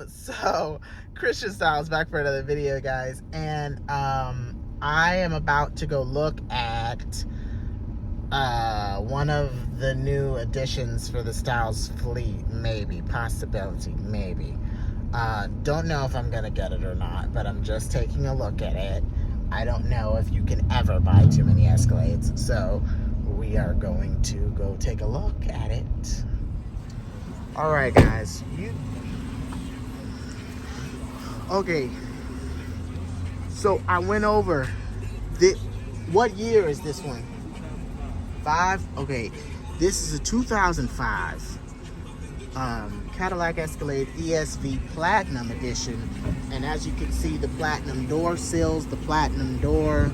So Christian Styles back for another video, guys, and I am about to go look at one of the new additions for the Styles fleet. Maybe, possibility, maybe. Don't know if I'm gonna get it or not, but I'm just taking a look at it. I don't know if you can ever buy too many Escalades, so we are going to go take a look at it. All right, guys. Okay. So I went over what year is this one? 5? Okay. This is a 2005 Cadillac Escalade ESV Platinum Edition. And as you can see, the platinum door sills, the platinum door,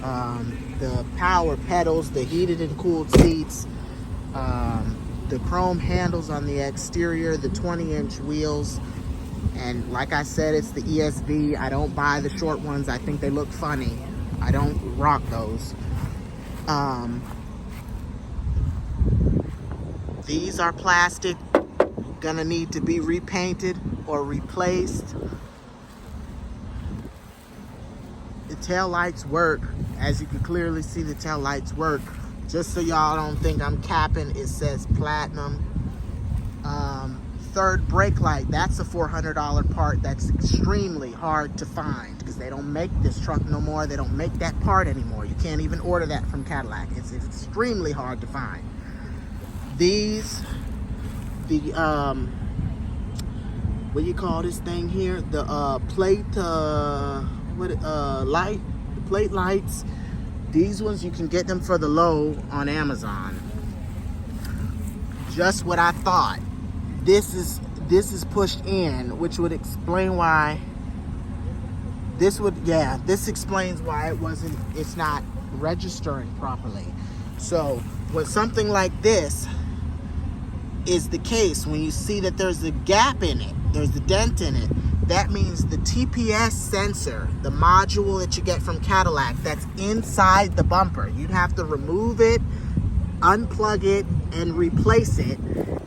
the power pedals, the heated and cooled seats, the chrome handles on the exterior, the 20-inch wheels. And like I said, it's the ESV. I don't buy the short ones. I think they look funny. I don't rock those. These are plastic. Gonna need to be repainted or replaced. The tail lights work. As you can clearly see, the tail lights work. Just so y'all don't think I'm capping, it says platinum. Third brake light, that's a $400 part. That's extremely hard to find because they don't make this truck no more. They don't make that part anymore. You can't even order that from Cadillac. It's extremely hard to find. These, what do you call this thing here? The plate lights. These ones, you can get them for the low on Amazon. Just what I thought. This is pushed in, which would explain why this explains why it's not registering properly. So when something like this is the case, when you see that there's a gap in it, there's a dent in it, that means the TPS sensor, the module that you get from Cadillac, that's inside the bumper. You'd have to remove it, unplug it, and replace it.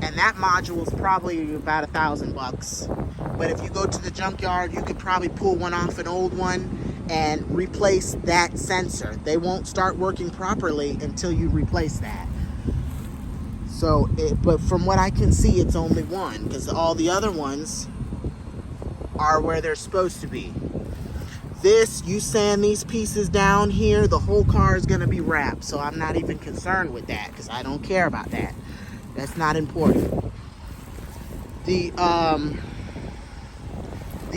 And that module is probably about $1,000. But if you go to the junkyard, you could probably pull one off, an old one, and replace that sensor. They won't start working properly until you replace that. So, but from what I can see, it's only one, because all the other ones are where they're supposed to be. This, you sand these pieces down here, the whole car is going to be wrapped. So I'm not even concerned with that, because I don't care about that. That's not important. The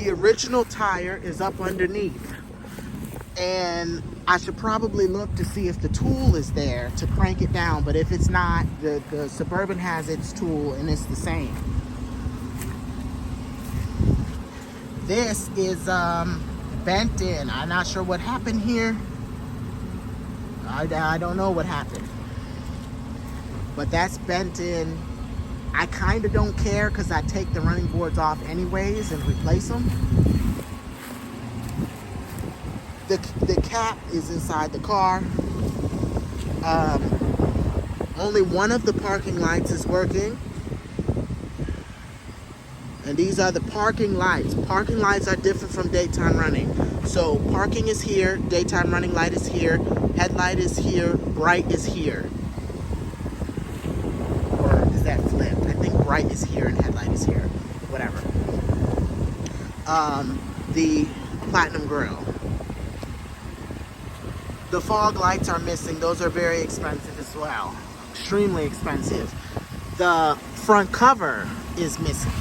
original tire is up underneath. And I should probably look to see if the tool is there to crank it down. But if it's not, the Suburban has its tool and it's the same. This is bent in. I'm not sure what happened here. I don't know what happened. But that's bent in. I kind of don't care because I take the running boards off anyways and replace them. The cap is inside the car. Only one of the parking lights is working. And these are the parking lights. Parking lights are different from daytime running. So parking is here, daytime running light is here, headlight is here, bright is here. Or is that flipped? I think bright is here and headlight is here. Whatever. The platinum grille. The fog lights are missing. Those are very expensive as well. Extremely expensive. The front cover is missing.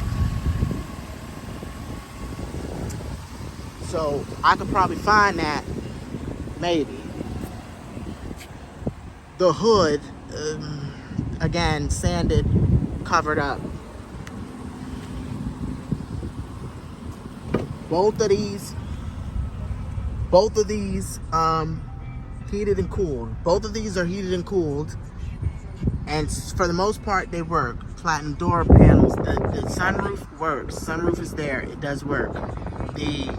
So I could probably find that, maybe. The hood, again, sanded, covered up. Both of these, heated and cooled. Both of these are heated and cooled. And for the most part, they work. Platinum door panels. The sunroof works. Sunroof is there. It does work. The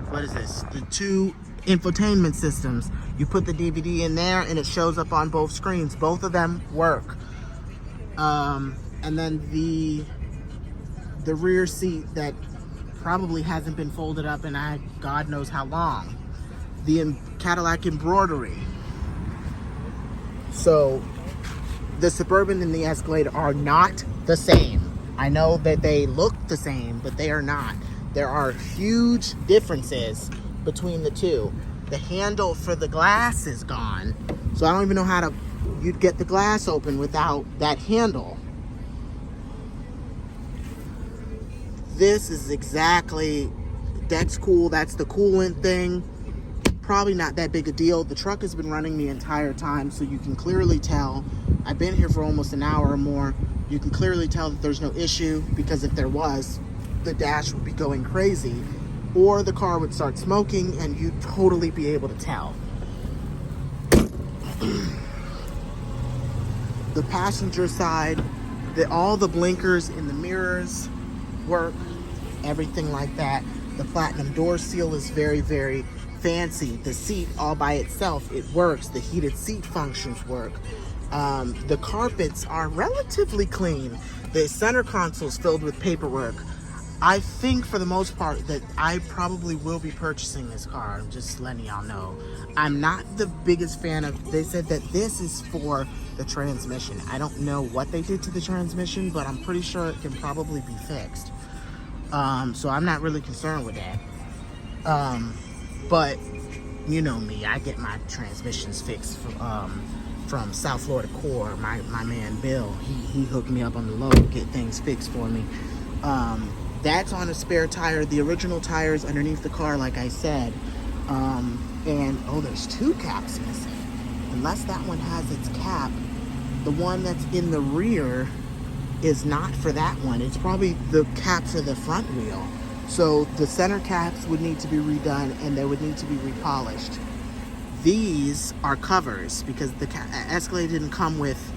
what is this? The two infotainment systems. You put the DVD in there and it shows up on both screens. Both of them work. And then the the rear seat that probably hasn't been folded up in God knows how long. The Cadillac embroidery. So the Suburban and the Escalade are not the same. I know that they look the same, but they are not. There are huge differences between the two. The handle for the glass is gone. So I don't even know how you'd get the glass open without that handle. This is exactly, that's cool. That's the coolant thing. Probably not that big a deal. The truck has been running the entire time, so you can clearly tell. I've been here for almost an hour or more. You can clearly tell that there's no issue, because if there was, the dash would be going crazy, or the car would start smoking and you'd totally be able to tell. The passenger side, all the blinkers in the mirrors work, everything like that. The platinum door seal is very, very fancy. The seat all by itself, it works. The heated seat functions work. The carpets are relatively clean. The center console is filled with paperwork. I think for the most part that I probably will be purchasing this car. I'm just letting y'all know. I'm not the biggest fan of, they said that this is for the transmission. I don't know what they did to the transmission, but I'm pretty sure it can probably be fixed. So I'm not really concerned with that. But you know me, I get my transmissions fixed from South Florida Core. My man Bill, he hooked me up on the low to get things fixed for me. That's on a spare tire. The original tire is underneath the car, like I said. And oh, there's two caps missing. Unless that one has its cap, the one that's in the rear is not for that one. It's probably the cap for the front wheel. So the center caps would need to be redone, and they would need to be repolished. These are covers, because the Escalade didn't come with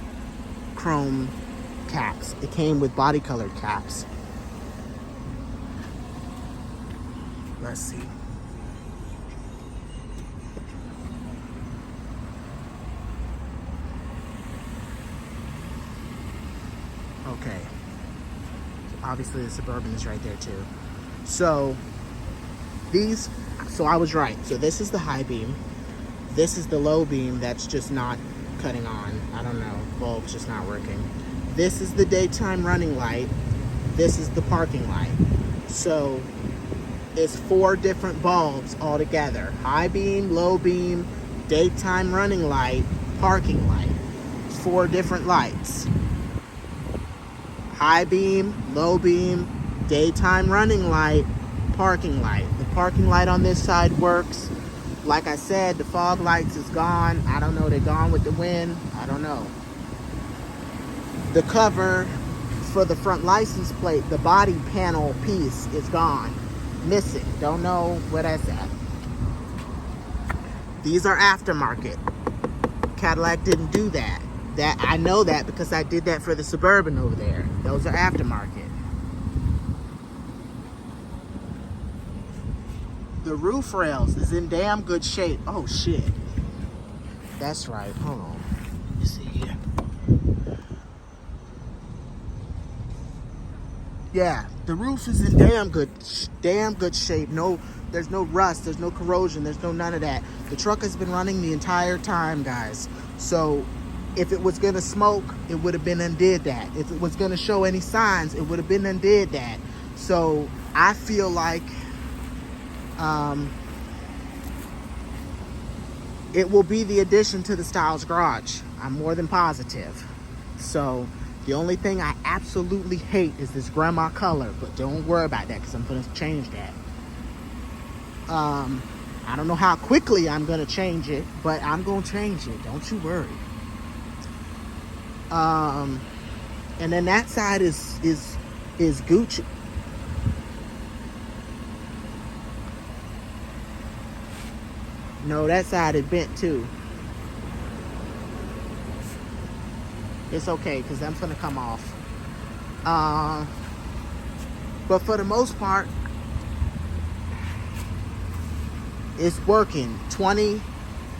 chrome caps. It came with body colored caps. Let's see. Okay. Obviously the Suburban is right there too. So I was right. So this is the high beam. This is the low beam that's just not cutting on. I don't know. Bulb's just not working. This is the daytime running light. This is the parking light. So it's 4 different bulbs all together. High beam, low beam, daytime running light, parking light. 4 different lights. High beam, low beam, daytime running light, parking light. The parking light on this side works. Like I said, the fog lights is gone. I don't know, they're gone with the wind. I don't know. The cover for the front license plate, the body panel piece is gone. Missing. Don't know where that's at. These are aftermarket. Cadillac didn't do that. I know that because I did that for the Suburban over there. Those are aftermarket. The roof rails is in damn good shape. Oh shit. That's right. Hold on. Let me see here. Yeah, the roof is in damn good shape. No, there's no rust, there's no corrosion, there's no none of that. The truck has been running the entire time, guys. So if it was gonna smoke, it would have been undid that. If it was gonna show any signs, it would have been undid that. So I feel like it will be the addition to the Styles Garage. I'm more than positive. So the only thing I absolutely hate is this grandma color, but don't worry about that because I'm going to change that. I don't know how quickly I'm going to change it, but I'm going to change it. Don't you worry. And then that side is Gucci. No, that side is bent too. It's okay, because that's going to come off. But for the most part, it's working. 20.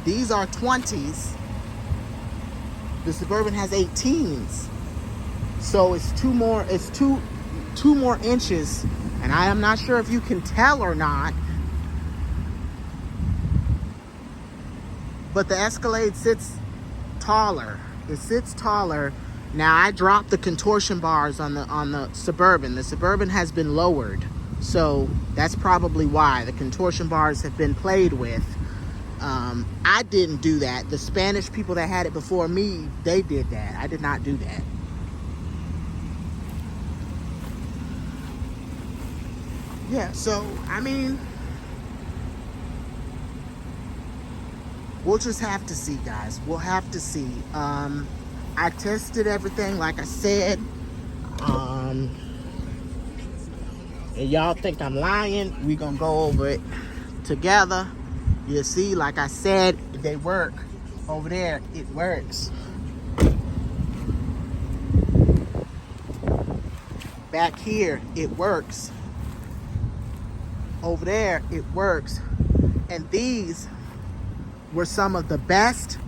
These are 20s. The Suburban has 18s. So it's 2 2 more inches, and I am not sure if you can tell or not, but the Escalade sits taller. It sits taller. Now I dropped the contortion bars on the Suburban. The Suburban has been lowered, so that's probably why the contortion bars have been played with. I didn't do that. The Spanish people that had it before me, they did that. I did not do that. Yeah, so I mean, we'll just have to see, guys. We'll have to see. I tested everything, like I said. And y'all think I'm lying, we gonna go over it together. You see, like I said, they work. Over there, it works. Back here, it works. Over there, it works. And these were some of the best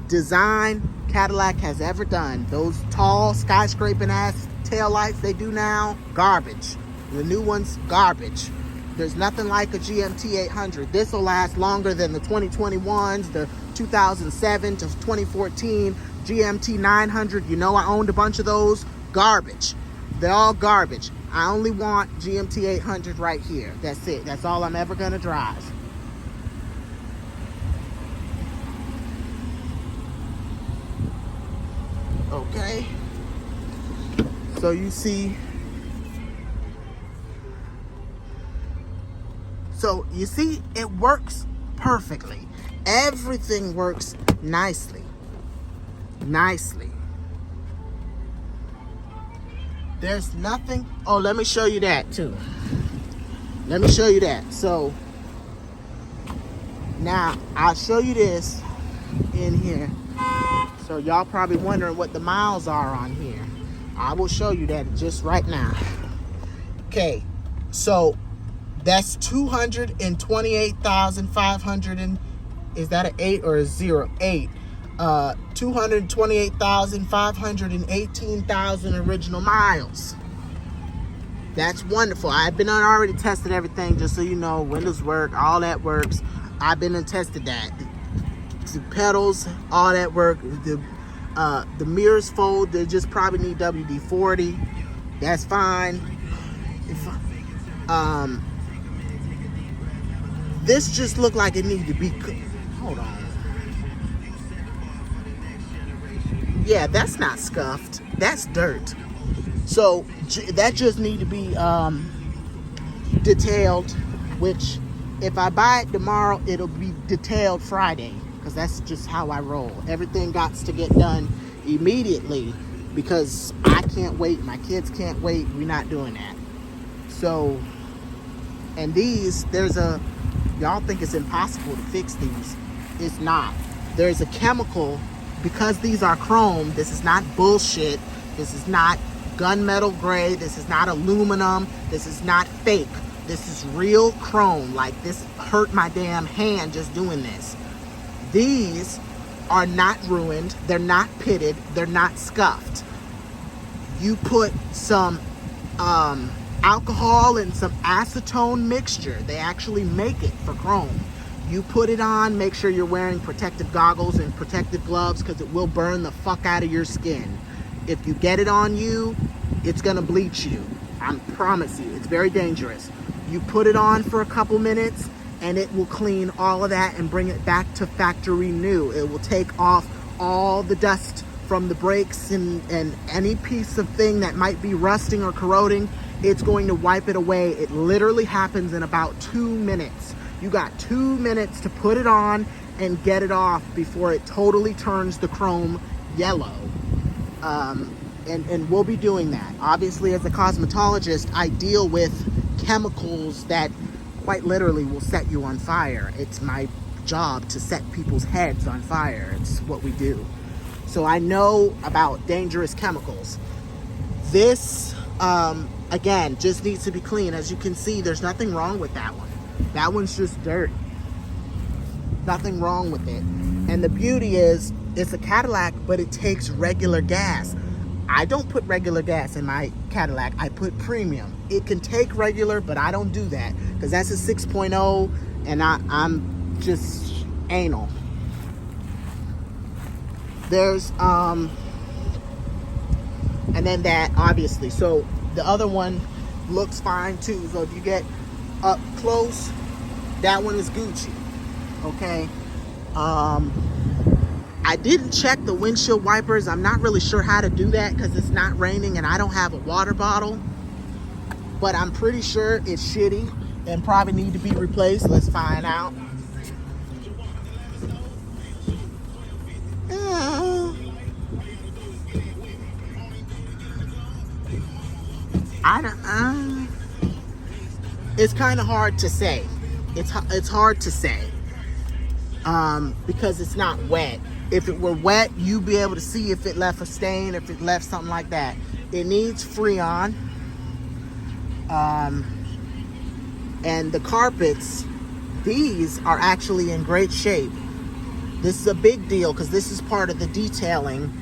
design Cadillac has ever done. Those tall, skyscraping ass taillights they do now, garbage. The new ones, garbage. There's nothing like a GMT 800. This will last longer than the 2021s, the 2007 to 2014 GMT 900. You know, I owned a bunch of those. Garbage. They're all garbage. I only want GMT 800 right here. That's it. That's all I'm ever gonna drive. Okay. So you see. So you see, it works perfectly. Everything works nicely. Nicely. There's nothing. Oh, let me show you that too. Let me show you that. So now I'll show you this in here. So y'all probably wondering what the miles are on here. I will show you that just right now. Okay, so that's 228,500 and is that an 8 or a 0? 8. 228,518,000 original miles. That's wonderful. I've been already tested everything, just so you know. Windows work, all that works. I've been and tested that. The pedals, all that work. The mirrors fold. They just probably need WD-40. That's fine. This just looked like it needed to be. Hold on. Yeah, that's not scuffed. That's dirt. So that just need to be detailed. Which, if I buy it tomorrow, it'll be detailed Friday. Because that's just how I roll. Everything got to get done immediately. Because I can't wait. My kids can't wait. We're not doing that. So, and these, y'all think it's impossible to fix these. It's not. There's a chemical, because these are chrome, this is not bullshit. This is not gunmetal gray. This is not aluminum. This is not fake. This is real chrome. Like, this hurt my damn hand just doing this. These are not ruined. They're not pitted. They're not scuffed. You put some alcohol and some acetone mixture. They actually make it for chrome. You put it on, make sure you're wearing protective goggles and protective gloves, because it will burn the fuck out of your skin. If you get it on you, it's gonna bleach you. I promise you, it's very dangerous. You put it on for a couple minutes and it will clean all of that and bring it back to factory new. It will take off all the dust from the brakes and any piece of thing that might be rusting or corroding. It's going to wipe it away. It literally happens in about 2 minutes. You got 2 minutes to put it on and get it off before it totally turns the chrome yellow. And we'll be doing that. Obviously, as a cosmetologist, I deal with chemicals that quite literally will set you on fire. It's my job to set people's heads on fire. It's what we do. So I know about dangerous chemicals. This, again, just needs to be clean. As you can see, there's nothing wrong with that one. That one's just dirt. Nothing wrong with it. And the beauty is, it's a Cadillac, but it takes regular gas. I don't put regular gas in my Cadillac. I put premium. It can take regular, but I don't do that because that's a 6.0 and I'm just anal. There's and then that obviously. So the other one looks fine too. So if you get up close, that one is Gucci. Okay. I didn't check the windshield wipers. I'm not really sure how to do that because it's not raining and I don't have a water bottle. But I'm pretty sure it's shitty and probably need to be replaced. Let's find out. I don't. It's kind of hard to say. It's hard to say because it's not wet. If it were wet, you'd be able to see if it left a stain, if it left something like that. It needs Freon. And the carpets, these are actually in great shape. This is a big deal because this is part of the detailing.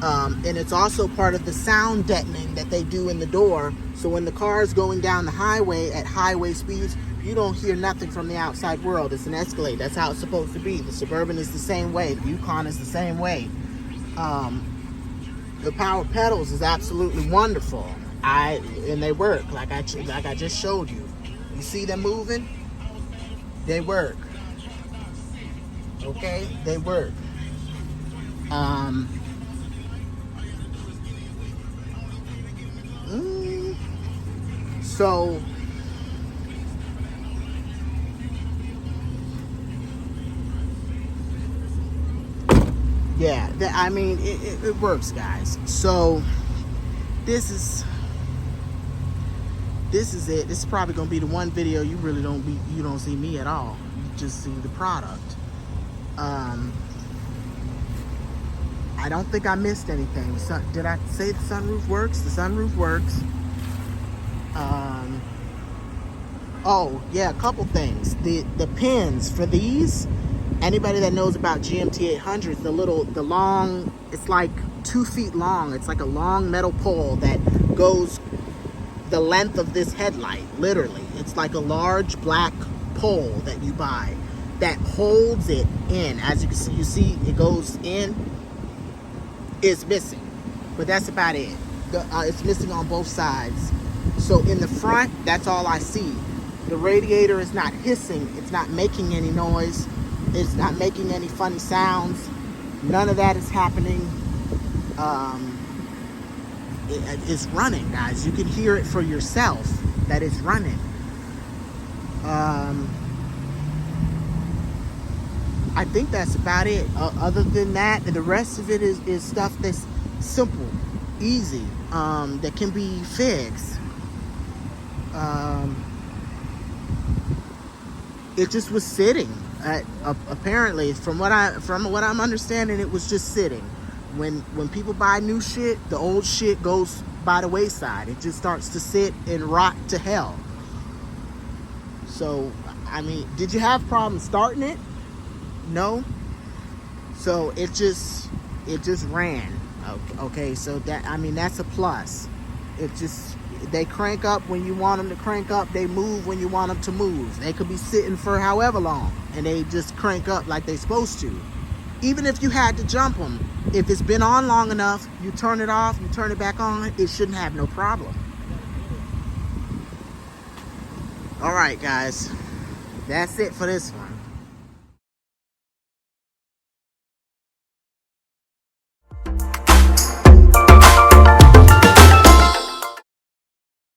And it's also part of the sound deadening that they do in the door. So when the car is going down the highway at highway speeds, you don't hear nothing from the outside world. It's an Escalade. That's how it's supposed to be. The Suburban is the same way. The Yukon is the same way. The power pedals is absolutely wonderful. And they work like I just showed you. You see them moving? They work. Okay, they work. So yeah, I mean it works, guys. So this is it. This is probably gonna be the one video you don't see me at all. You just see the product. I don't think I missed anything. So, did I say the sunroof works? The sunroof works. Oh yeah, a couple things. The pins for these. Anybody that knows about GMT 800s, the long, it's like 2 feet long. It's like a long metal pole that goes the length of this headlight, literally. It's like a large black pole that you buy that holds it in. As you see it goes in. It's missing, but that's about it. It's missing on both sides. So in the front, that's all I see. The radiator is not hissing. It's not making any noise. It's not making any funny sounds. None of that is happening. It's running, guys. You can hear it for yourself that it's running. I think that's about it. Other than that, the rest of it is stuff that's simple, easy, that can be fixed. It just was sitting. Apparently, from what I'm understanding, it was just sitting. When people buy new shit, the old shit goes by the wayside. It just starts to sit and rot to hell. So, I mean, did you have problems starting it? No. So it just ran. Okay, so that's a plus. They crank up when you want them to crank up. They move when you want them to move. They could be sitting for however long, and they just crank up like they're supposed to. Even if you had to jump them, if it's been on long enough, you turn it off, you turn it back on, it shouldn't have no problem. All right, guys, that's it for this one.